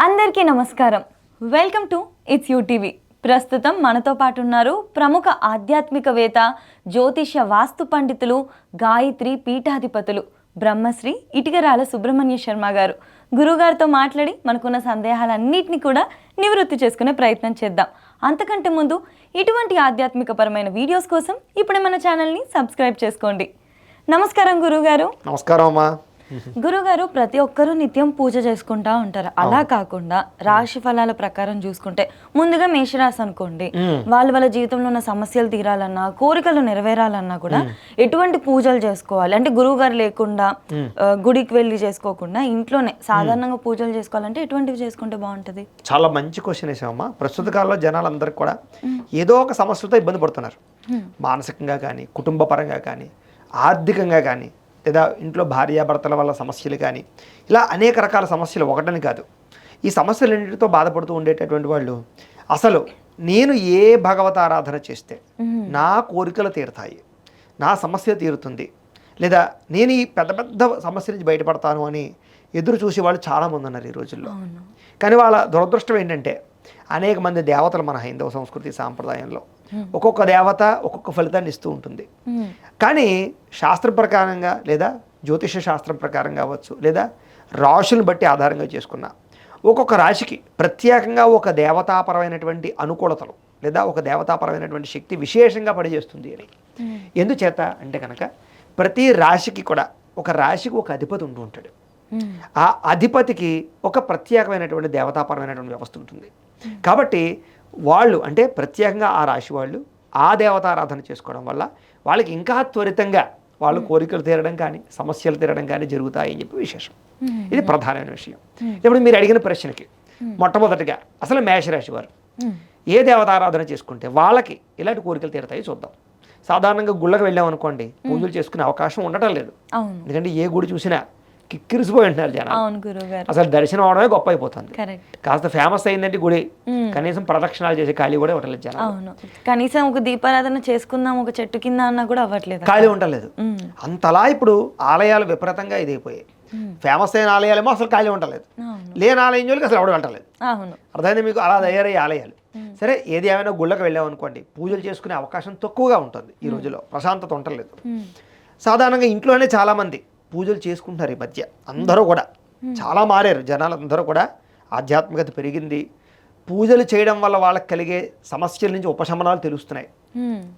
అందరికీ నమస్కారం. Welcome to it's UTV. ప్రస్తుతం మనతో పాటు ఉన్నారు ప్రముఖ ఆధ్యాత్మికవేత్త, జ్యోతిష్య వాస్తు పండితులు, గాయత్రి పీఠాధిపతులు బ్రహ్మశ్రీ ఇటికరాల సుబ్రహ్మణ్య శర్మ గారు. గురుగారితో మాట్లాడి మనకున్న సందేహాలన్నింటినీ కూడా నివృత్తి చేసుకునే ప్రయత్నం చేద్దాం. అంతకంటే ముందు ఇటువంటి ఆధ్యాత్మికపరమైన వీడియోస్ కోసం ఇప్పుడే మన ఛానల్ని సబ్స్క్రైబ్ చేసుకోండి. నమస్కారం గురుగారు. నమస్కారం అమ్మా. గురుగారు, ప్రతి ఒక్కరూ నిత్యం పూజ చేసుకుంటా ఉంటారు. అలా కాకుండా రాశి ఫలాల ప్రకారం చూసుకుంటే ముందుగా మేషరాశి అనుకోండి, వాళ్ళ జీవితంలో ఉన్న సమస్యలు తీరాలన్నా, కోరికలు నెరవేరాలన్నా కూడా ఎటువంటి పూజలు చేసుకోవాలి? అంటే గురువు గారు లేకుండా గుడికి వెళ్ళి చేసుకోకుండా ఇంట్లోనే సాధారణంగా పూజలు చేసుకోవాలంటే ఎటువంటివి చేసుకుంటే బాగుంటది? చాలా మంచి క్వశ్చన్ వేసామమ్మా. ప్రస్తుత కాలంలో జనాలందరికీ కూడా ఏదో ఒక సమస్యలతో ఇబ్బంది పడుతున్నారు. మానసికంగా కానీ, కుటుంబ పరంగా కానీ, ఆర్థికంగా కానీ, లేదా ఇంట్లో భార్యాభర్తల వల్ల సమస్యలు కానీ, ఇలా అనేక రకాల సమస్యలు, ఒకటని కాదు. ఈ సమస్యలన్నిటితో బాధపడుతూ ఉండేటటువంటి వాళ్ళు అసలు నేను ఏ భగవతారాధన చేస్తే నా కోరికలు తీరుతాయి, నా సమస్య తీరుతుంది, లేదా నేను ఈ పెద్ద పెద్ద సమస్య నుంచి బయటపడతాను అని ఎదురు చూసే వాళ్ళు చాలామంది ఉన్నారు ఈ రోజుల్లో. కానీ వాళ్ళ దురదృష్టం ఏంటంటే అనేక మంది దేవతలు మన హైందవ సంస్కృతి సాంప్రదాయంలో ఒక్కొక్క దేవత ఒక్కొక్క ఫలితాన్ని ఇస్తూ ఉంటుంది. కానీ శాస్త్ర ప్రకారంగా, లేదా జ్యోతిష శాస్త్రం ప్రకారం కావచ్చు, లేదా రాశులను బట్టి ఆధారంగా చేసుకున్న ఒక్కొక్క రాశికి ప్రత్యేకంగా ఒక దేవతాపరమైనటువంటి అనుకూలతలు, లేదా ఒక దేవతాపరమైనటువంటి శక్తి విశేషంగా పనిచేస్తుంది అని. ఎందుచేత అంటే కనుక ప్రతి రాశికి కూడా ఒక రాశికి ఒక అధిపతి ఉంటూ ఉంటాడు. ఆ అధిపతికి ఒక ప్రత్యేకమైనటువంటి దేవతాపరమైనటువంటి వ్యవస్థ ఉంటుంది. కాబట్టి వాళ్ళు అంటే ప్రత్యేకంగా ఆ రాశి వాళ్ళు ఆ దేవతారాధన చేసుకోవడం వల్ల వాళ్ళకి ఇంకా త్వరితంగా వాళ్ళు కోరికలు తీరడం కానీ, సమస్యలు తీరడం కానీ జరుగుతాయి అని చెప్పి విశేషం. ఇది ప్రధానమైన విషయం. ఇప్పుడు మీరు అడిగిన ప్రశ్నకి మొట్టమొదటిగా అసలు మేషరాశి వారు ఏ దేవతారాధన చేసుకుంటే వాళ్ళకి ఇలాంటి కోరికలు తీరతాయి చూద్దాం. సాధారణంగా గుళ్ళకి వెళ్ళామనుకోండి, పూజలు చేసుకునే అవకాశం ఉండటం లేదు. ఎందుకంటే ఏ గుడి చూసినా కిక్కిరిసిపోయి ఉంటున్నారు జనాలు. అసలు దర్శనం అవడమే గొప్ప అయిపోతుంది. కాస్త ఫేమస్ అయిందంటే గుడి, కనీసం ప్రదక్షిణాలు చేసే ఖాళీ కూడా ఇవ్వట్లేదు జనాలు. కనీసం ఒక దీపారాధన చేసుకుందాం ఒక చెట్టు కింద అన్నా కూడా అవ్వట్లేదు, ఖాళీ ఉండలేదు. అంతలా ఇప్పుడు ఆలయాలు విపరీతంగా ఇదైపోయాయి. ఫేమస్ అయిన ఆలయాలేమో అసలు ఖాళీ ఉండలేదు, లేని ఆలయం జోలికి అసలు ఎవడు వెళ్ళలేదు. అర్థమైంది మీకు? అలా తయారయ్యే ఆలయాలు. సరే, ఏది ఏమైనా గుళ్ళకి వెళ్ళామనుకోండి, పూజలు చేసుకునే అవకాశం తక్కువగా ఉంటుంది. ఈ రోజులో ప్రశాంతత ఉండలేదు. సాధారణంగా ఇంట్లోనే చాలామంది పూజలు చేసుకుంటున్నారు ఈ మధ్య. అందరూ కూడా చాలా మారారు జనాలు. అందరూ కూడా ఆధ్యాత్మికత పెరిగింది. పూజలు చేయడం వల్ల వాళ్ళకి కలిగే సమస్యల నుంచి ఉపశమనాలు తెలుస్తున్నాయి.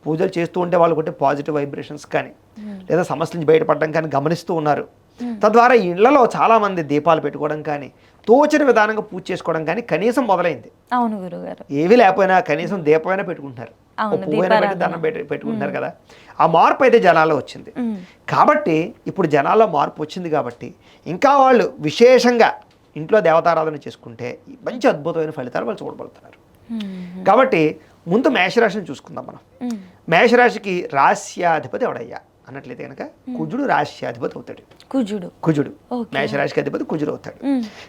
పూజలు చేస్తూ ఉంటే వాళ్ళు కొట్టే పాజిటివ్ వైబ్రేషన్స్ కానీ, లేదా సమస్యల నుంచి బయటపడడం కానీ గమనిస్తూ ఉన్నారు. తద్వారా ఇళ్లలో చాలామంది దీపాలు పెట్టుకోవడం కానీ, తోచిన విధానంగా పూజ చేసుకోవడం కానీ కనీసం మొదలైంది. అవును గురుగారు. ఏవి లేకపోయినా కనీసం దీపమైనా పెట్టుకుంటున్నారు, పువ్వైనా పెట్టి దండం పెట్టుకుంటున్నారు కదా. ఆ మార్పు అయితే జనాల్లో వచ్చింది. కాబట్టి ఇప్పుడు జనాల్లో మార్పు వచ్చింది కాబట్టి ఇంకా వాళ్ళు విశేషంగా ఇంట్లో దేవతారాధన చేసుకుంటే మంచి అద్భుతమైన ఫలితాలు వాళ్ళు చూడబడుతున్నారు. కాబట్టి ముందు మేషరాశిని చూసుకుందాం మనం. మేషరాశికి రాశ్యాధిపతి ఎవడయ్యా అన్నట్లయితే కనుక కుజుడు రాశ్యాధిపతి అవుతాడు. కుజుడు మేషరాశికి అధిపతి కుజుడు అవుతాడు.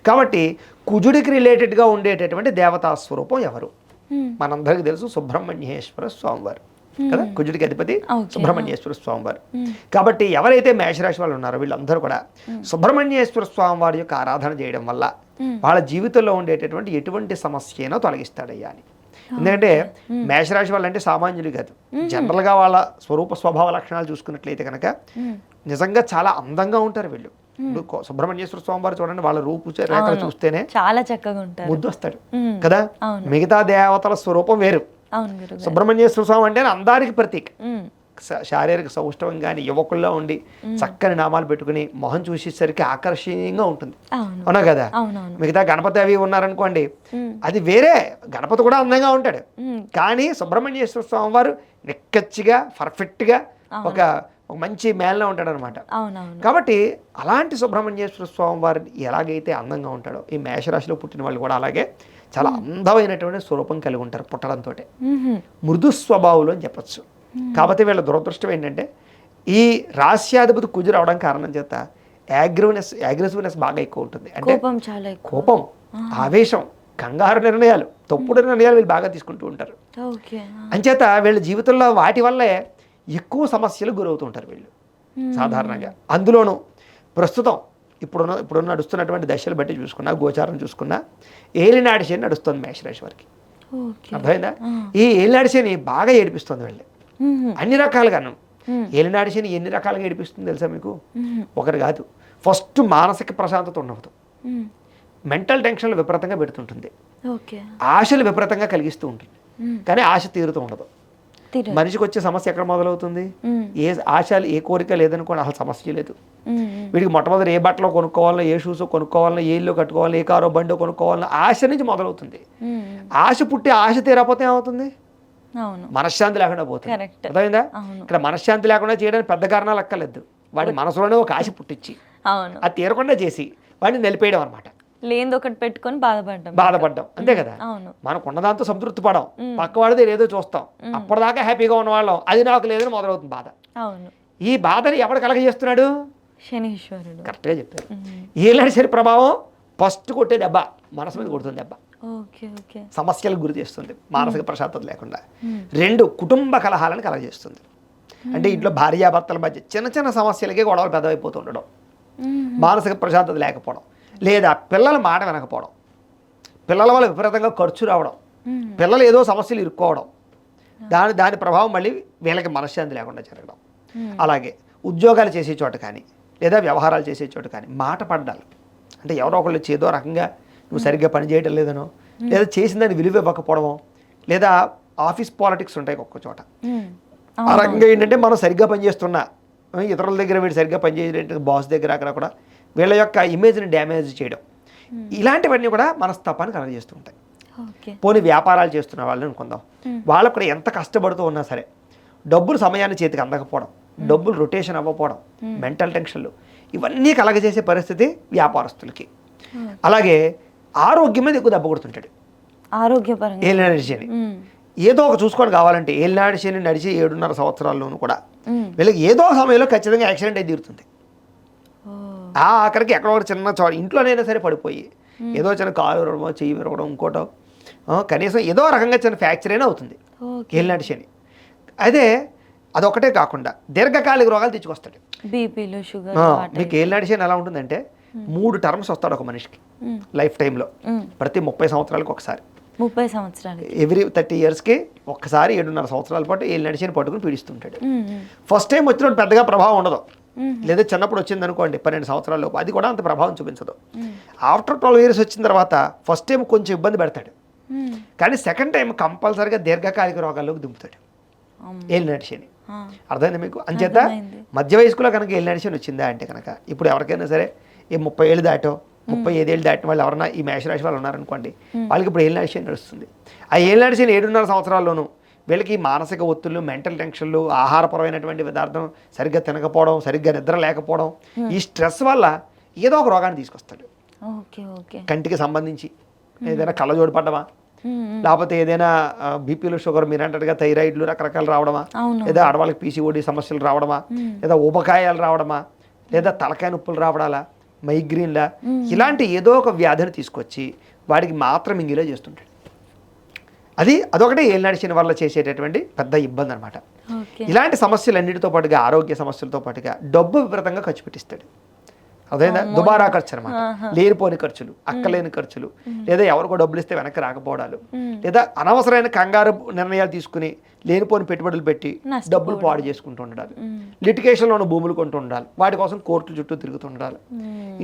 కాబట్టి కుజుడికి రిలేటెడ్గా ఉండేటటువంటి దేవతా స్వరూపం ఎవరు? మనందరికీ తెలుసు, సుబ్రహ్మణ్యేశ్వర స్వామివారు కదా కుజుడికి అధిపతి, సుబ్రహ్మణ్యేశ్వర స్వామివారు. కాబట్టి ఎవరైతే మేషరాశి వాళ్ళు ఉన్నారో వీళ్ళందరూ కూడా సుబ్రహ్మణ్యేశ్వర స్వామివారి యొక్క ఆరాధన చేయడం వల్ల వాళ్ళ జీవితంలో ఉండేటటువంటి ఎటువంటి సమస్య అయినా తొలగిస్తాడయ్యా అని. ఎందుకంటే మేషరాశి వాళ్ళు అంటే సామాన్యులు కాదు. జనరల్గా వాళ్ళ స్వరూప స్వభావ లక్షణాలు చూసుకున్నట్లయితే కనుక నిజంగా చాలా అందంగా ఉంటారు వీళ్ళు. సుబ్రహ్మణ్యేశ్వర స్వామి వారు చూడండి, వాళ్ళ రూపు రేఖలు చూస్తేనే చాలా చక్కగా ఉంటారు, ముద్దు వస్తాడు కదా. మిగతా దేవతల స్వరూపం వేరు. సుబ్రహ్మణ్యేశ్వర స్వామి అంటే అందానికి ప్రతీక. శారీరక సౌష్ఠవం కానీ, యువకుల్లో ఉండి చక్కని నామాలు పెట్టుకుని మొహం చూసేసరికి ఆకర్షణీయంగా ఉంటుంది. అవునా కదా. మిగతా గణపతి అవి ఉన్నారనుకోండి, అది వేరే. గణపతి కూడా అందంగా ఉంటాడు, కానీ సుబ్రహ్మణ్యేశ్వర స్వామి వారు నిక్కచ్చిగా పర్ఫెక్ట్గా ఒక మంచి మేళలో ఉంటాడు అనమాట. కాబట్టి అలాంటి సుబ్రహ్మణ్యేశ్వర స్వామి వారు ఎలాగైతే అందంగా ఉంటాడో, ఈ మేషరాశిలో పుట్టిన వాళ్ళు కూడా అలాగే చాలా అందమైనటువంటి స్వరూపం కలిగి ఉంటారు పుట్టడంతో. మృదు స్వభావులు అని చెప్పచ్చు. కాబట్టి వీళ్ళ దురదృష్టం ఏంటంటే ఈ రాశ్యాధిపతి కుజుడు అవడం కారణం చేత అగ్రెసివ్నెస్ బాగా ఎక్కువ ఉంటుంది. అంటే కోపం, ఆవేశం, కంగారు నిర్ణయాలు, తప్పుడు నిర్ణయాలు వీళ్ళు బాగా తీసుకుంటూ ఉంటారు. అంచేత వీళ్ళ జీవితంలో వాటి వల్లే ఎక్కువ సమస్యలు గురవుతూ ఉంటారు వీళ్ళు సాధారణంగా. అందులోనూ ప్రస్తుతం ఇప్పుడున్న నడుస్తున్నటువంటి దశలు బట్టి చూసుకున్నా, గోచారం చూసుకున్నా, ఏలినాటి శని నడుస్తుంది మేషరాశి వారికి. అర్థమైందా? ఈ ఏలినాటి శని బాగా ఏడిపిస్తుంది వెళ్ళి అన్ని రకాలుగాను. ఏలినాటి శని ఎన్ని రకాలుగా ఏడిపిస్తుంది తెలుసా మీకు? ఒకటి కాదు. ఫస్ట్ మానసిక ప్రశాంతత ఉండదు, మెంటల్ టెన్షన్లు విపరీతంగా పెడుతుంటుంది, ఆశలు విపరీతంగా కలిగిస్తూ ఉంటుంది, కానీ ఆశ తీరుతూ ఉండదు. మనిషికి వచ్చే సమస్య ఎక్కడ మొదలవుతుంది? ఏ ఆశలు, ఏ కోరిక లేదనుకోండి, అసలు సమస్య లేదు. వీడికి మొట్టమొదటి ఏ బట్టలో కొనుక్కోవాలన్నా, ఏ షూస్ కొనుక్కోవాలన్నా, ఏ ఇల్లు కట్టుకోవాలన్నా, ఏ కారో బండో కొనుక్కోవాలన్నా ఆశ నుంచి మొదలవుతుంది. ఆశ పుట్టి ఆశ తీరకపోతే ఏమవుతుంది? మనశ్శాంతి లేకుండా పోతుంది. అర్థమైందా? ఇక్కడ మనశ్శాంతి లేకుండా చేయడానికి పెద్ద కారణాలు అక్కర్లేదు. వాడి మనసులోనే ఒక ఆశ పుట్టించి అది తీరకుండా చేసి వాడిని నిలిపేయడం అనమాట. లేని ఒకటి పెట్టుకొని బాధపడ్డాం అంతే కదా. మనకు ఉన్నదాంతో సంతృప్తి పడం, పక్క వాడితే ఏదో చూస్తాం, అప్పటిదాకా హ్యాపీగా ఉన్న వాళ్ళం, అది నాకు లేదని మొదలవుతుంది బాధ. ఈ బాధని ఎవడు కలగజేస్తున్నాడు? శనీశ్వరుడు. కరెక్ట్గా చెప్పారు. ఏలినాటి శని ప్రభావం ఫస్ట్ కొట్టే దెబ్బ మనసు మీద కొడుతుంది. దెబ్బ సమస్యలకు గురి చేస్తుంది, మానసిక ప్రశాంతత లేకుండా. 2 కుటుంబ కలహాలను కలగజేస్తుంది. అంటే ఇంట్లో భార్యాభర్తల మధ్య చిన్న చిన్న సమస్యలకే గొడవలు పెద్దవైపోతూ ఉండడం, మానసిక ప్రశాంతత లేకపోవడం, లేదా పిల్లల మాట వినకపోవడం, పిల్లల వల్ల విపరీతంగా ఖర్చు రావడం, పిల్లలు ఏదో సమస్యలు ఇరుక్కోవడం, దాని ప్రభావం మళ్ళీ వీళ్ళకి మనశ్శాంతి లేకుండా జరగడం. అలాగే ఉద్యోగాలు చేసే చోట కానీ, లేదా వ్యవహారాలు చేసే చోట కానీ మాట పడ్డాలు, అంటే ఎవరో ఒకళ్ళు ఏదో రకంగా నువ్వు సరిగ్గా పని చేయడం లేదనో, లేదా చేసిన దాన్ని విలువ ఇవ్వకపోవడమో, లేదా ఆఫీస్ పాలిటిక్స్ ఉంటాయి ఒక్క చోట. ఆ రకంగా ఏంటంటే మనం సరిగ్గా పనిచేస్తున్నా, ఇతరుల దగ్గర వీడు సరిగ్గా పనిచేయడం, బాస్ దగ్గర అక్కడ కూడా వీళ్ళ యొక్క ఇమేజ్ని డ్యామేజ్ చేయడం, ఇలాంటివన్నీ కూడా మనస్తాపాన్ని కలగజేస్తూ ఉంటాయి. పోనీ వ్యాపారాలు చేస్తున్న వాళ్ళని అనుకుందాం, వాళ్ళకు కూడా ఎంత కష్టపడుతూ ఉన్నా సరే డబ్బులు సమయాన్ని చేతికి అందకపోవడం, డబ్బులు రొటేషన్ అవ్వకపోవడం, మెంటల్ టెన్షన్లు, ఇవన్నీ కలగజేసే పరిస్థితి వ్యాపారస్తులకి. అలాగే ఆరోగ్యం మీద ఎక్కువ దెబ్బ కొడుతుంటాడు ఆరోగ్యపరంగా ఏలినాటి శని. ఏదో ఒక చూసుకొని కావాలంటే ఏలినాటి శని నడిచి 7.5 సంవత్సరాల్లోనూ కూడా వీళ్ళకి ఏదో సమయంలో ఖచ్చితంగా యాక్సిడెంట్ అయి తీరుతుంది. ఆఖరికి ఎక్కడో ఒక చిన్న ఇంట్లోనైనా సరే పడిపోయి ఏదో చిన్న కాలు విరగడం, చెయ్యి విరగడం, ఇంకోటో కనీసం ఏదో రకంగా చిన్న ఫ్రాక్చర్ అయినా అవుతుంది ఏలినాటి శని. అదే అదొకటే కాకుండా దీర్ఘకాలిక రోగాలు తెచ్చుకొస్తాడు. బీపీలు, షుగర్. మీకు ఏలినాటి శని ఎలా ఉంటుందంటే 3 టర్మ్స్ వస్తాడు ఒక మనిషికి లైఫ్ టైంలో, ప్రతి 30 సంవత్సరాలకు ఒకసారి. 30 సంవత్సరాలు ఎవ్రీ 30 ఇయర్స్కి ఒక్కసారి 7.5 సంవత్సరాల పాటు ఏలినాటి శని పట్టుకుని పీడిస్తుంటాడు. ఫస్ట్ టైం వచ్చినప్పుడు పెద్దగా ప్రభావం ఉండదు, లేదా చిన్నప్పుడు వచ్చింది అనుకోండి 12 సంవత్సరాల లోపు, అది కూడా అంత ప్రభావం చూపించదు. ఆఫ్టర్ 12 ఇయర్స్ వచ్చిన తర్వాత ఫస్ట్ టైం కొంచెం ఇబ్బంది పెడతాడు, కానీ సెకండ్ టైం కంపల్సరీగా దీర్ఘకాలిక రోగాల్లోకి దింపుతాడు ఏలినాటి శని. అర్థమైంది మీకు? అంచేత మధ్య వయస్కులో కనుక ఏలినాటి శని వచ్చిందా అంటే కనుక ఇప్పుడు ఎవరికైనా సరే ఈ 30 ఏళ్ళు దాటో 35 ఏళ్ళు దాటిన వాళ్ళు ఎవరన్నా ఈ మేషరాశి వాళ్ళు ఉన్నారనుకోండి, వాళ్ళకి ఇప్పుడు ఏలినాటి శని నడుస్తుంది. ఆ ఏలినాటి శని 7.5 సంవత్సరాల్లోనూ వీళ్ళకి మానసిక ఒత్తిళ్ళు, మెంటల్ టెన్షన్లు, ఆహారపరమైనటువంటి పదార్థం సరిగ్గా తినకపోవడం, సరిగ్గా నిద్ర లేకపోవడం, ఈ స్ట్రెస్ వల్ల ఏదో ఒక రోగాన్ని తీసుకొస్తాడు. కంటికి సంబంధించి ఏదైనా కళ్ళజోడు పడ్డమా, లేకపోతే ఏదైనా బీపీలు, షుగర్, మీరు అంటారుగా థైరాయిడ్లు రకరకాలు రావడమా, లేదా ఆడవాళ్ళకి పీసీఓడి సమస్యలు రావడమా, లేదా ఊబకాయాలు రావడమా, లేదా తలకాయ నొప్పులు రావడాలా, మైగ్రీన్లా, ఇలాంటి ఏదో ఒక వ్యాధిని తీసుకొచ్చి వాడికి మాత్రం ఇంగిలో చేస్తుంటాడు. అదొకటే ఏలినాటి శని వల్ల చేసేటటువంటి పెద్ద ఇబ్బంది అనమాట. ఇలాంటి సమస్యలన్నిటితో పాటుగా ఆరోగ్య సమస్యలతో పాటుగా డబ్బు విపరీతంగా ఖర్చు పెట్టిస్తాడు. అదేనా దుబారా ఖర్చు అనమాట, లేనిపోని ఖర్చులు, అక్కలేని ఖర్చులు, లేదా ఎవరికో డబ్బులు ఇస్తే వెనక్కి రాకపోవడాలు, లేదా అనవసరమైన కంగారు నిర్ణయాలు తీసుకుని లేనిపోని పెట్టుబడులు పెట్టి డబ్బులు పాడు చేసుకుంటూ ఉండాలి, లిటిగేషన్లో ఉన్న భూములు కొంటూ ఉండాలి, వాటి కోసం కోర్టుల చుట్టూ తిరుగుతూ ఉండాలి,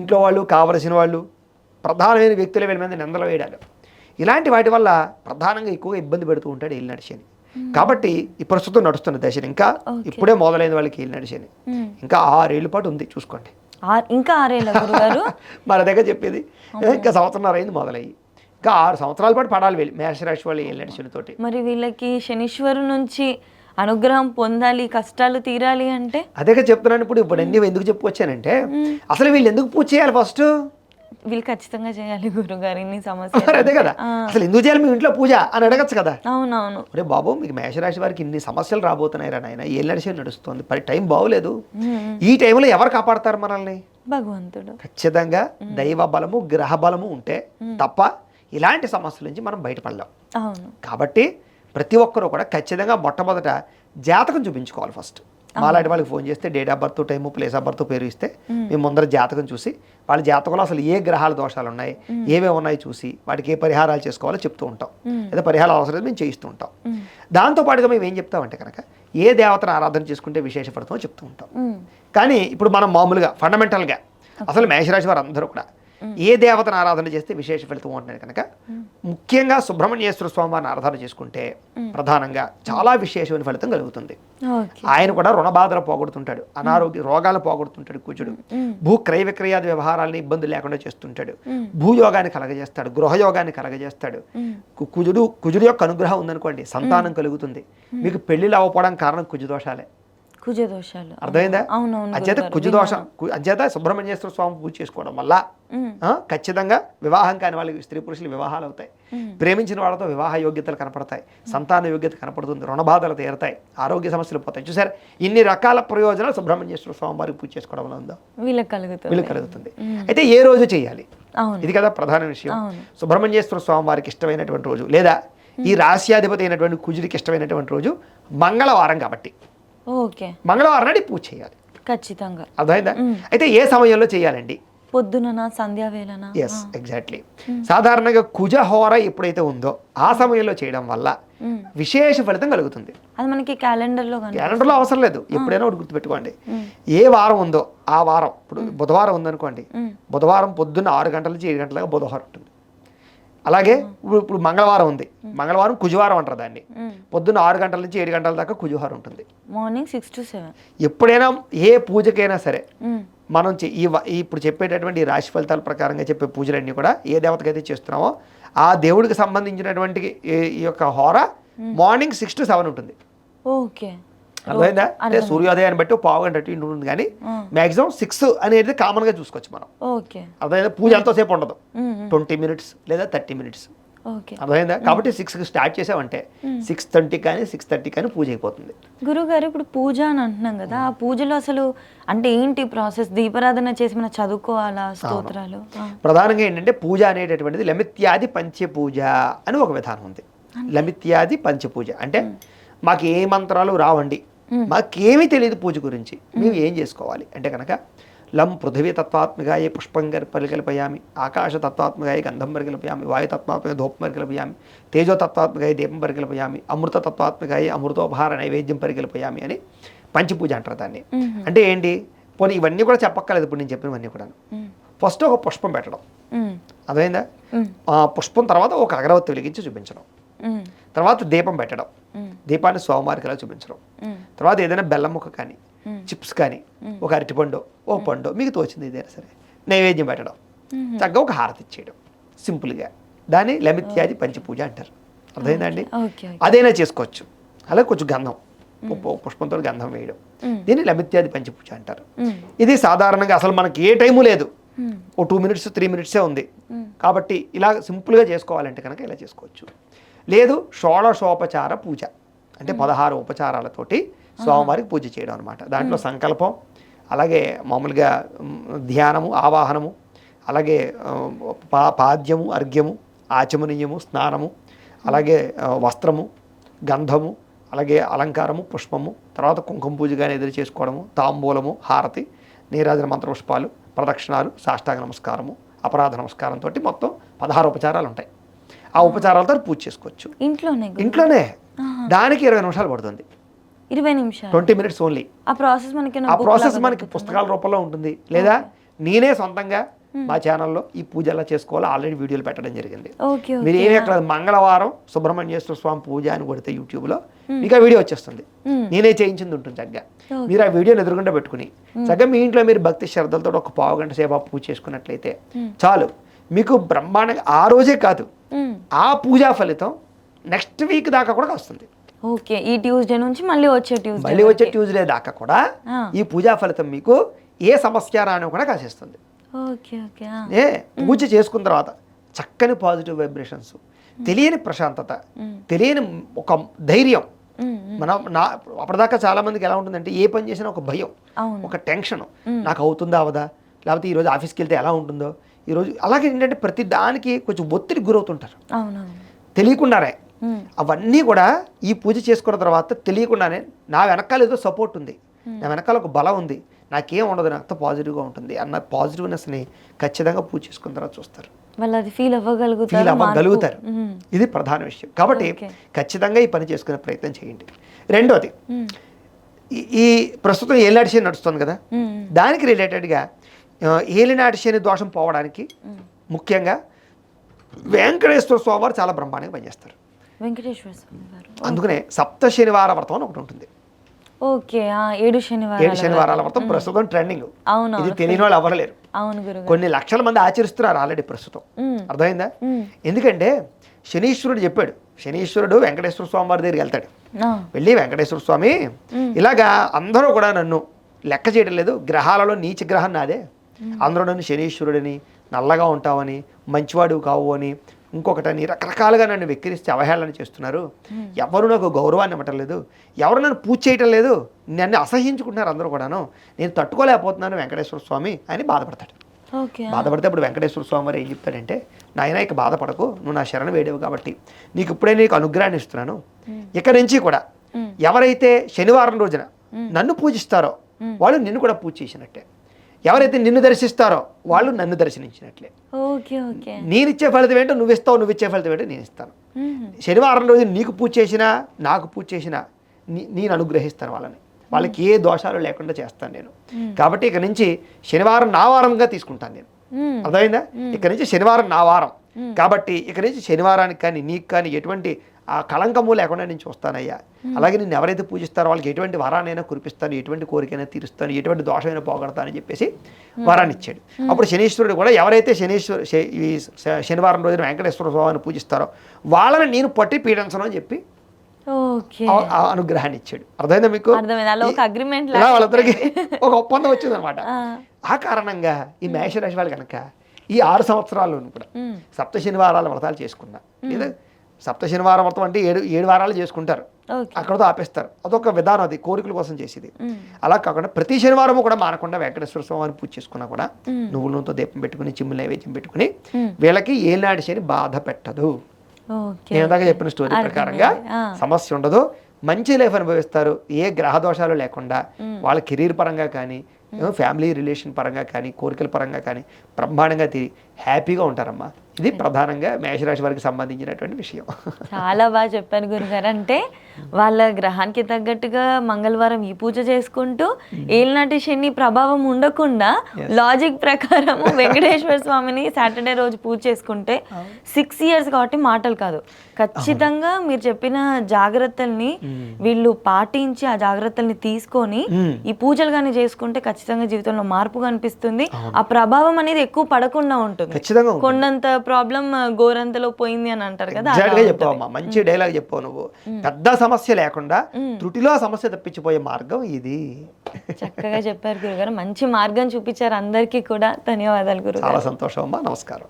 ఇంట్లో వాళ్ళు కావలసిన వాళ్ళు ప్రధానమైన వ్యక్తుల వీళ్ళ మీద నిందలు వేయడాలు, ఇలాంటి వాటి వల్ల ప్రధానంగా ఎక్కువగా ఇబ్బంది పెడుతూ ఉంటాడు ఏలినాటి శని. కాబట్టి ఈ ప్రస్తుతం నడుస్తున్న దశని ఇంకా ఇప్పుడే మొదలైన వాళ్ళకి ఏలినాటి శని ఇంకా 6 ఏళ్ళ పాటు ఉంది చూసుకోండి. ఇంకా 6 ఏళ్ళ గురుగారు మన దగ్గర చెప్పేది ఇంకా సంవత్సరంన్నర అయింది మొదలయ్యి, ఇంకా 6 సంవత్సరాల పాటు పడాలి వీళ్ళు మేషరాశి వాళ్ళు ఏలినాటి శనితోటి. మరి వీళ్ళకి శనీశ్వరు నుంచి అనుగ్రహం పొందాలి, కష్టాలు తీరాలి అంటే అదే చెప్తున్నాను. ఇప్పుడు అన్ని ఎందుకు చెప్పుకొచ్చానంటే అసలు వీళ్ళు ఎందుకు పూజ చేయాలి? ఫస్ట్ వీళ్ళు ఖచ్చితంగా చేయాలి గురుగారు ఇన్ని సమస్యలు. అదే కదా, అసలు ఎందుకు చేయాలి మీ ఇంట్లో పూజ అని అడగచ్చు కదా. అవునవును. అరే బాబు, మీకు మేషరాశి వారికి ఇన్ని సమస్యలు రాబోతున్నాయి రా నాయన, ఏలినాటి శని నడుస్తుంది, టైం బాగోలేదు, ఈ టైంలో ఎవరు కాపాడతారు మనల్ని? భగవంతుడు. ఖచ్చితంగా దైవ బలము, గ్రహ బలము ఉంటే తప్ప ఇలాంటి సమస్యల నుంచి మనం బయటపడలేం. అవును. కాబట్టి ప్రతి ఒక్కరూ కూడా ఖచ్చితంగా మొట్టమొదట జాతకం చూపించుకోవాలి ఫస్ట్. మాలాంటి వాళ్ళకి ఫోన్ చేస్తే date of birth, time, place of birth, పేరు ఇస్తే మేము ముందర జాతకం చూసి వాళ్ళ జాతకంలో అసలు ఏ గ్రహాల దోషాలు ఉన్నాయి, ఏమేమి ఉన్నాయి చూసి వాటికి ఏ పరిహారాలు చేసుకోవాలో చెప్తూ ఉంటాం. లేదా పరిహారాలు అవసరం మేము చేయిస్తూ ఉంటాం. దాంతోపాటుగా మేము ఏం చెప్తామంటే కనుక ఏ దేవతను ఆరాధన చేసుకుంటే విశేష ఫలితం చెప్తూ ఉంటాం. కానీ ఇప్పుడు మనం మామూలుగా ఫండమెంటల్గా అసలు మేషరాశి వారు అందరూ కూడా ఏ దేవతను ఆరాధన చేస్తే విశేష ఫలితం ఉంటుంది కనుక ముఖ్యంగా సుబ్రహ్మణ్యేశ్వర స్వామి వారిని ఆరాధన చేసుకుంటే ప్రధానంగా చాలా విశేషమైన ఫలితం కలుగుతుంది. ఆయన కూడా రుణ బాధలు పోగొడుతుంటాడు, అనారోగ్య రోగాలు పోగొడుతుంటాడు కుజుడు. భూ క్రయ విక్రయాది వ్యవహారాలని ఇబ్బంది లేకుండా చేస్తుంటాడు, భూయోగాన్ని కలగజేస్తాడు, గృహయోగాన్ని కలగజేస్తాడు. కుజుడు యొక్క అనుగ్రహం ఉందనుకోండి సంతానం కలుగుతుంది. మీకు పెళ్లిళ్ళు అవ్వకపోవడం కారణం కుజదోషాలే. కుజదోషాలు అర్థమైందా? అంచేత కుజదోషం అంచేత సుబ్రహ్మణ్యేశ్వర స్వామి పూజ చేసుకోవడం వల్ల ఖచ్చితంగా వివాహం కాని వాళ్ళకి స్త్రీ పురుషులు వివాహాలు అవుతాయి, ప్రేమించిన వాళ్ళతో వివాహ యోగ్యతలు కనపడతాయి, సంతాన యోగ్యత కనపడుతుంది, రుణబాధలు తీరుతాయి, ఆరోగ్య సమస్యలు పోతాయి. చూసారు ఇన్ని రకాల ప్రయోజనాలు సుబ్రహ్మణ్యేశ్వర స్వామి వారికి పూజ చేసుకోవడం వల్ల ఉందో వీళ్ళకి కలుగుతుంది. అయితే ఏ రోజు చేయాలి ఇది కదా ప్రధాన విషయం. సుబ్రహ్మణ్యేశ్వర స్వామి వారికి ఇష్టమైనటువంటి రోజు లేదా ఈ రాశ్యాధిపతి అయినటువంటి కుజుడికి ఇష్టమైనటువంటి రోజు మంగళవారం కాబట్టి మంగళవారం నాడు పూజ చేయాలి ఖచ్చితంగా. అర్థమైందా? అయితే ఏ సమయంలో చేయాలండి? పొద్దున సంధ్యావేళన. Yes exactly. సాధారణంగా కుజహోర ఎప్పుడైతే ఉందో ఆ సమయంలో చేయడం వల్ల విశేష ఫలితం కలుగుతుంది. అది మనకి క్యాలెండర్లో అవసరం లేదు, ఎప్పుడైనా ఒకటి గుర్తుపెట్టుకోండి. ఏ వారం ఉందో ఆ వారం, ఇప్పుడు బుధవారం ఉందనుకోండి, బుధవారం పొద్దున్న 6 గంటల నుంచి 7 గంటల బుధవారం ఉంటుంది. అలాగే ఇప్పుడు మంగళవారం ఉంది, మంగళవారం కుజవారం అంటారు దాన్ని. పొద్దున్న 6 గంటల నుంచి 7 గంటల దాకా కుజవారం ఉంటుంది. Morning 6 to 7. ఎప్పుడైనా ఏ పూజకైనా సరే మనం ఇప్పుడు చెప్పేటటువంటి రాశి ఫలితాల ప్రకారంగా చెప్పే పూజలన్నీ కూడా ఏ దేవతకైతే చేస్తున్నామో ఆ దేవుడికి సంబంధించినటువంటి ఈ యొక్క హోర మార్నింగ్ 6 to 7 ఉంటుంది. అర్థమైందా? అంటే సూర్యోదయాన్ని బట్టి పావు గంట అటు ఉంటుంది, కానీ మాక్సిమం 6 అనేది కామన్ గా చూసుకోవచ్చు మనం. అర్థమైందా? పూజ ఎంతోసేపు ఉండదు, 20 minutes లేదా 30 minutes. అర్థమైందా? కాబట్టి 6కి స్టార్ట్ చేసామంటే 6:20 కానీ 6:30 కానీ పూజ అయిపోతుంది. గురుగారు ఇప్పుడు పూజ అని అంటున్నాం కదా, ఆ పూజలో అసలు అంటే ఏంటి ప్రాసెస్? దీపారాధన చేసి మనం చదువుకోవాలా స్తోత్రాలు? ప్రధానంగా ఏంటంటే పూజ అనేటటువంటిది లమిత్యాది పంచపూజ అని ఒక విధానం ఉంది. లమిత్యాది పంచపూజ అంటే మాకు ఏ మంత్రాలు రావండి, మాకేమీ తెలియదు పూజ గురించి, మేము ఏం చేసుకోవాలి అంటే కనుక లం పృథివీ తత్వాత్మకాయ పుష్పం పరికల్పయామి, ఆకాశ తత్వాత్మకాయ గంధం పరికల్పయామి, వాయుతత్వాత్మక ధూపం పరికల్పయామి, తేజో తత్వాత్మకాయ దీపం పరికల్పయామి, అమృత తత్వాత్మకాయ అమృతోపహార నైవేద్యం పరికల్పయామి అని పంచపూజ అంటారు దాన్ని. అంటే ఏంటి? పోనీ ఇవన్నీ కూడా చెప్పక్కర్లేదు ఇప్పుడు నేను చెప్పినవన్నీ కూడా. ఫస్ట్ ఒక పుష్పం పెట్టడం, అర్థమైందా? ఆ పుష్పం తర్వాత ఒక అగరవత్తి వెలిగించి చూపించడం, తర్వాత దీపం పెట్టడం, దీపాన్ని స్వామివారికి ఎలా చూపించడం, తర్వాత ఏదైనా బెల్లం ముక్క కానీ చిప్స్ కానీ ఒక అరటిపండు ఓ పండు మీకు తోచింది ఏదైనా సరే నైవేద్యం పెట్టడం, చక్కగా ఒక హారతి ఇచ్చేయడం, సింపుల్గా. దాన్ని లమిత్యాది పంచపూజ అంటారు. అర్థమైందండి? అదైనా చేసుకోవచ్చు. అలాగే కొంచెం గంధం, పుష్పంతో గంధం వేయడం, దీన్ని లమిత్యాది పంచపూజ అంటారు. ఇది సాధారణంగా అసలు మనకి ఏ టైము లేదు, ఓ 2 minutes 3 minutes ఉంది కాబట్టి ఇలా సింపుల్గా చేసుకోవాలంటే కనుక ఇలా చేసుకోవచ్చు. లేదు షోడశోపచార పూజ అంటే 16 ఉపచారాలతోటి స్వామివారికి పూజ చేయడం అనమాట. దాంట్లో సంకల్పం, అలాగే మామూలుగా ధ్యానము, ఆవాహనము, అలాగే పాద్యము, అర్ఘ్యము, ఆచమనీయము, స్నానము, అలాగే వస్త్రము, గంధము, అలాగే అలంకారము, పుష్పము, తర్వాత కుంకుమ పూజ కానీ ఎదురు చేసుకోవడము, తాంబూలము, హారతి, నీరాజన మంత్ర పుష్పాలు, ప్రదక్షిణాలు, సాష్టాంగ నమస్కారము, అపరాధ నమస్కారంతో మొత్తం 16 ఉపచారాలు ఉంటాయి. ఆ ఉపచారాలతో పూజ చేసుకోవచ్చు ఇంట్లోనే. దానికి 20 నిమిషాలు పడుతుంది. 20 నిమిషాలు 20 minutes ఓన్లీ. ఆ ప్రాసెస్ మనకి పుస్తకాల రూపంలో ఉంటుంది, లేదా నేనే సొంతంగా మా ఛానల్లో ఈ పూజ ఎలా చేసుకోవాలో ఆల్రెడీ వీడియోలు పెట్టడం జరిగింది. మీరు ఏమి అక్కడ మంగళవారం సుబ్రహ్మణ్యేశ్వర స్వామి పూజ అని కొడితే యూట్యూబ్లో మీకు ఆ వీడియో వచ్చేస్తుంది. నేనే చేయించింది ఉంటుంది చక్కగా. మీరు ఆ వీడియోని ఎదురుగుండా పెట్టుకుని చక్కగా మీ ఇంట్లో మీరు భక్తి శ్రద్ధలతో ఒక పావు గంట సేపు పూజ చేసుకున్నట్లయితే చాలు, మీకు బ్రహ్మాండంగా ఆ రోజే కాదు ఆ పూజా ఫలితం నెక్స్ట్ వీక్ దాకా కూడా వస్తుంది. ఈ ట్యూస్డే నుంచి మళ్ళీ వచ్చే ట్యూస్డే దాకా కూడా ఈ పూజా ఫలితం మీకు ఏ సమస్య రాని కూడా కాసేస్తుంది. పూజ చేసుకున్న తర్వాత చక్కని పాజిటివ్ వైబ్రేషన్స్, తెలియని ప్రశాంతత, తెలియని ఒక ధైర్యం. అప్పటిదాకా చాలా మందికి ఎలా ఉంటుందంటే ఏ పని చేసినా ఒక భయం, ఒక టెన్షన్, నాకు అవుతుందా అవదా, లేకపోతే ఈరోజు ఆఫీస్కి వెళ్తే ఎలా ఉంటుందో ఈరోజు. అలాగే ఏంటంటే ప్రతి దానికి కొంచెం ఒత్తిడి గురవుతుంటారు తెలియకుండానే. అవన్నీ కూడా ఈ పూజ చేసుకున్న తర్వాత తెలియకుండానే నా వెనకాల ఏదో సపోర్ట్ ఉంది, నా వెనకాల ఒక బలం ఉంది, నాకేం ఉండదు, నాతో పాజిటివ్గా ఉంటుంది అన్న పాజిటివ్నెస్ని ఖచ్చితంగా పూజ చేసుకున్న తర్వాత చూస్తారు, వాళ్ళు అది ఫీల్ అవ్వగలుగుతారు. ఇది ప్రధాన విషయం. కాబట్టి ఖచ్చితంగా ఈ పని చేసుకునే ప్రయత్నం చేయండి. రెండోది, ఈ ప్రస్తుతం ఏలినాటి శని నడుస్తుంది కదా, దానికి రిలేటెడ్గా ఏలినాటి శని దోషం పోవడానికి ముఖ్యంగా వెంకటేశ్వర స్వామి వారు చాలా బ్రహ్మాండంగా పనిచేస్తారు. వెంకటేశ్వర స్వామి వారు అందుకనే సప్త శనివార వ్రతం అని ఒకటి ఉంటుంది. ఓకే, 7 శనివారాల వ్రతం ప్రస్తుతం ట్రెండింగ్. అవును, ఇది తెలియని వాళ్ళు ఎవరు లేరు. అవును గురుగారు. కొన్ని లక్షల మంది ఆచరిస్తున్నారు ఆల్రెడీ ప్రస్తుతం. అర్థమైందా? ఎందుకంటే శనీశ్వరుడు చెప్పాడు, శనీశ్వరుడు వెంకటేశ్వర స్వామి వారి దగ్గరికి వెళ్తాడు. వెళ్ళి వెంకటేశ్వర స్వామి ఇలాగా అందరూ కూడా నన్ను లెక్క చేయడం లేదు, గ్రహాలలో నీచ గ్రహం నాదే, అందరూ నన్ను శనీశ్వరుడిని, నల్లగా ఉంటావని, మంచివాడు కావు అని, ఇంకొకటని రకరకాలుగా నన్ను వెక్కిరిస్తే అవహేళన చేస్తున్నారు, ఎవరు నాకు గౌరవాన్ని ఇవ్వటం లేదు, ఎవరు నన్ను పూజ చేయటం లేదు, నన్ను అసహించుకుంటున్నారు అందరూ కూడాను, నేను తట్టుకోలేకపోతున్నాను వెంకటేశ్వర స్వామి అని బాధపడతాడు. బాధపడితే ఇప్పుడు వెంకటేశ్వర స్వామి వారు ఏం చెప్తాడంటే, నాయన ఇక బాధపడకు, నువ్వు నా శరణ వేడేవు కాబట్టి నీకు ఇప్పుడే నీకు అనుగ్రహాన్ని ఇస్తున్నాను, ఇక నుంచి కూడా ఎవరైతే శనివారం రోజున నన్ను పూజిస్తారో వాళ్ళు నిన్ను కూడా పూజ చేసినట్టే, ఎవరైతే నిన్ను దర్శిస్తారో వాళ్ళు నన్ను దర్శించినట్లే. నేనిచ్చే ఫలితం ఏంటో నువ్వు ఇస్తావు, నువ్వు ఇచ్చే ఫలితం ఏంటో నేను ఇస్తాను. శనివారం రోజు నీకు పూజ చేసినా నాకు పూజ చేసినా నేను అనుగ్రహిస్తాను వాళ్ళకి ఏ దోషాలు లేకుండా చేస్తాను నేను. కాబట్టి ఇక నుంచి శనివారం నా వారంగా తీసుకుంటాను నేను. అర్థమైందా? ఇక నుంచి శనివారం నా వారం కాబట్టి ఇక నుంచి శనివారానికి కానీ నీకు కానీ ఎటువంటి ఆ కళంకము లేకుండా నేను చూస్తానయ్యా. అలాగే నేను ఎవరైతే పూజిస్తారో వాళ్ళకి ఎటువంటి వరానైనా కురిపిస్తాను, ఎటువంటి కోరికైనా తీరుస్తాను, ఎటువంటి దోషమైనా పోగొడతానని చెప్పేసి వరాన్ని ఇచ్చాడు. అప్పుడు శనీశ్వరుడు కూడా ఎవరైతే ఈ శనివారం రోజున వెంకటేశ్వర స్వామిని పూజిస్తారో వాళ్ళని నేను పట్టి పీడించను అని చెప్పి అనుగ్రహాన్ని ఇచ్చాడు. అర్థమైందా మీకు? వాళ్ళందరికీ ఒక ఒప్పందం వచ్చింది అనమాట. ఆ కారణంగా ఈ మేషరాశి వాళ్ళు కనుక ఈ 6 సంవత్సరాల్లో కూడా సప్త శనివారాల వ్రతాలు చేసుకున్నా, లేదా సప్త శనివారం వ్రతం అంటే 7 వారాలు చేసుకుంటారు, అక్కడతో ఆపేస్తారు, అదొక విధానం, అది కోరికల కోసం చేసేది. అలా కాకుండా ప్రతి శనివారము కూడా మానకుండా వెంకటేశ్వర స్వామిని పూజ చేసుకున్నా కూడా నువ్వుల నూనెతో దీపం పెట్టుకుని, చిమ్ముల నైవేద్యం పెట్టుకుని వీళ్ళకి ఏలినాటి శని బాధ పెట్టదు. నేను ఇందాక చెప్పిన స్టోరీ ప్రకారంగా సమస్య ఉండదు, మంచి లైఫ్ అనుభవిస్తారు, ఏ గ్రహ దోషాలు లేకుండా. వాళ్ళ కెరీర్ పరంగా కానీ, ఫ్యామిలీ రిలేషన్ పరంగా కానీ, కోరికల పరంగా కానీ బ్రహ్మాండంగా హ్యాపీగా ఉంటారమ్మా. ఇది ప్రధానంగా మేషరాశి వారికి సంబంధించినటువంటి విషయం. చాలా బాగా చెప్పాను గురుగారు. అంటే వాళ్ళ గ్రహానికి తగ్గట్టుగా మంగళవారం ఈ పూజ చేసుకుంటూ ఏలినాటి శని ప్రభావం ఉండకుండా లాజిక్ ప్రకారం వెంకటేశ్వర స్వామిని సాటర్డే రోజు పూజ చేసుకుంటే 6 years కాబట్టి మాటలు కాదు, ఖచ్చితంగా మీరు చెప్పిన జాగ్రత్తల్ని వీళ్ళు పాటించి ఆ జాగ్రత్తల్ని తీసుకొని ఈ పూజలు కానీ చేసుకుంటే ఖచ్చితంగా జీవితంలో మార్పు కనిపిస్తుంది. ఆ ప్రభావం అనేది ఎక్కువ పడకుండా ఉంటుంది. కొండంత ప్రాబ్లం గోరంతలో పోయింది అని అంటారు కదా. చెప్పావమ్మా, మంచి డైలాగ్ చెప్పావు నువ్వు. పెద్ద సమస్య లేకుండా త్రుటిలో సమస్య తప్పించిపోయే మార్గం ఇది. చక్కగా చెప్పారు గురుగారు, మంచి మార్గం చూపించారు అందరికీ కూడా. ధన్యవాదాలు గురుగారు. చాలా సంతోషం అమ్మా, నమస్కారం.